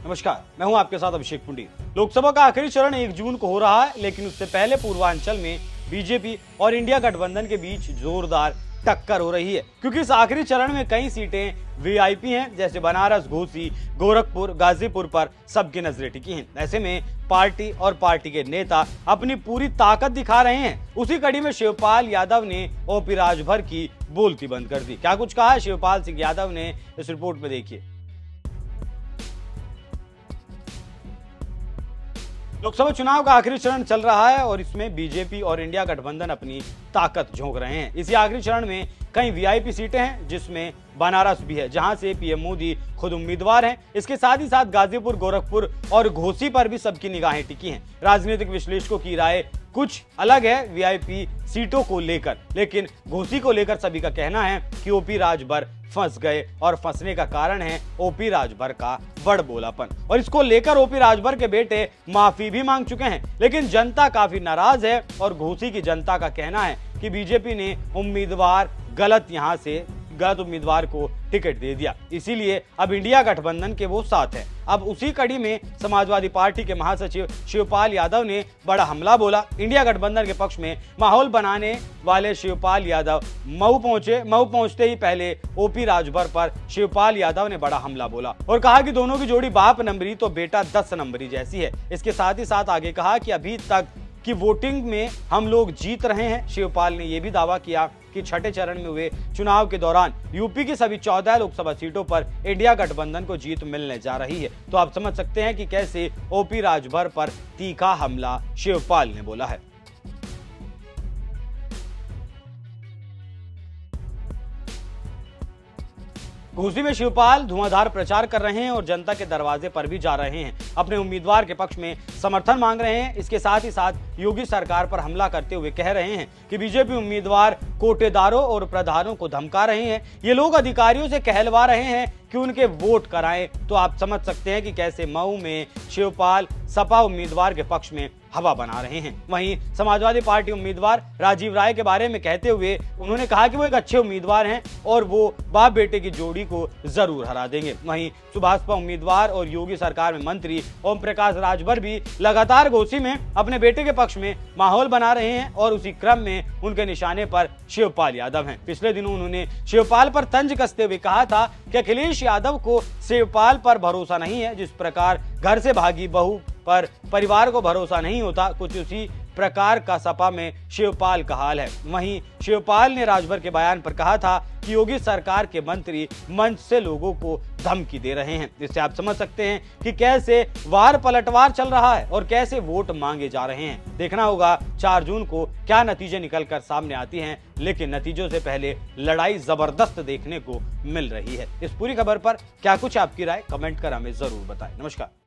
नमस्कार, मैं हूं आपके साथ अभिषेक पुंडीर। लोकसभा का आखिरी चरण 1 जून को हो रहा है, लेकिन उससे पहले पूर्वांचल में बीजेपी और इंडिया गठबंधन के बीच जोरदार टक्कर हो रही है, क्योंकि इस आखिरी चरण में कई सीटें वीआईपी हैं, जैसे बनारस, घोसी, गोरखपुर, गाजीपुर पर सबकी नजरें टिकी हैं। ऐसे में पार्टी और पार्टी के नेता अपनी पूरी ताकत दिखा रहे हैं। उसी कड़ी में शिवपाल यादव ने ओपी राजभर की बोलती बंद कर दी। क्या कुछ कहा है शिवपाल सिंह यादव ने, इस रिपोर्ट में देखिए। लोकसभा चुनाव का आखिरी चरण चल रहा है और इसमें बीजेपी और इंडिया गठबंधन अपनी ताकत झोंक रहे हैं। इसी आखिरी चरण में कई वीआईपी सीटें हैं, जिसमें बनारस भी है, जहां से पीएम मोदी खुद उम्मीदवार हैं। इसके साथ ही साथ गाजीपुर, गोरखपुर और घोसी पर भी सबकी निगाहें टिकी हैं। राजनीतिक विश्लेषकों की राय कुछ अलग है वीआईपी सीटों को लेकर, लेकिन घोसी को लेकर सभी का कहना है कि ओपी राजभर फंस गए और फंसने का कारण है ओपी राजभर का बड़बोलापन। और इसको लेकर ओपी राजभर के बेटे माफी भी मांग चुके हैं, लेकिन जनता काफी नाराज है और घोसी की जनता का कहना है कि बीजेपी ने गलत उम्मीदवार को टिकट दे दिया, इसीलिए अब इंडिया गठबंधन के वो साथ है। अब उसी कड़ी में समाजवादी पार्टी के महासचिव शिवपाल यादव ने बड़ा हमला बोला। इंडिया गठबंधन के पक्ष में माहौल बनाने वाले शिवपाल यादव मऊ पहुंचे। मऊ पहुंचते ही पहले ओपी राजभर पर शिवपाल यादव ने बड़ा हमला बोला और कहा कि दोनों की जोड़ी बाप नंबरी तो बेटा 10 नंबरी जैसी है। इसके साथ ही साथ आगे कहा कि अभी तक की वोटिंग में हम लोग जीत रहे हैं। शिवपाल ने यह भी दावा किया कि छठे चरण में हुए चुनाव के दौरान यूपी की सभी 14 लोकसभा सीटों पर इंडिया गठबंधन को जीत मिलने जा रही है। तो आप समझ सकते हैं कि कैसे ओपी राजभर पर तीखा हमला शिवपाल ने बोला है। घोसी में शिवपाल धुआंधार प्रचार कर रहे हैं और जनता के दरवाजे पर भी जा रहे हैं। अपने उम्मीदवार के पक्ष में समर्थन मांग रहे हैं। इसके साथ ही साथ योगी सरकार पर हमला करते हुए कह रहे हैं कि बीजेपी उम्मीदवार कोटेदारों और प्रधानों को धमका रहे हैं। ये लोग अधिकारियों से कहलवा रहे हैं कि उनके वोट कराएं। तो आप समझ सकते हैं कि कैसे मऊ में शिवपाल सपा उम्मीदवार के पक्ष में हवा बना रहे हैं। वहीं समाजवादी पार्टी उम्मीदवार राजीव राय के बारे में कहते हुए उन्होंने कहा कि वो एक अच्छे उम्मीदवार हैं और वो बाप बेटे की जोड़ी को जरूर हरा देंगे। वहीं सुभाषपा उम्मीदवार और योगी सरकार में मंत्री ओम प्रकाश राजभर भी लगातार घोसी में अपने बेटे के पक्ष में माहौल बना रहे हैं और उसी क्रम में उनके निशाने पर शिवपाल यादव हैं। पिछले दिनों उन्होंने शिवपाल पर तंज कसते हुए कहा था कि अखिलेश यादव को शिवपाल पर भरोसा नहीं है। जिस प्रकार घर से भागी बहू पर परिवार को भरोसा नहीं होता, कुछ उसी प्रकार का सपा में शिवपाल का हाल है। वहीं शिवपाल ने राजभर के बयान पर कहा था कि योगी सरकार के मंत्री मंच से लोगों को धमकी दे रहे हैं। इससे आप समझ सकते हैं कि कैसे वार पलटवार चल रहा है और कैसे वोट मांगे जा रहे हैं। देखना होगा 4 जून को क्या नतीजे निकलकर सामने आती हैं, लेकिन नतीजों से पहले लड़ाई जबरदस्त देखने को मिल रही है। इस पूरी खबर पर क्या कुछ आपकी राय, कमेंट कर हमें जरूर बताएं। नमस्कार।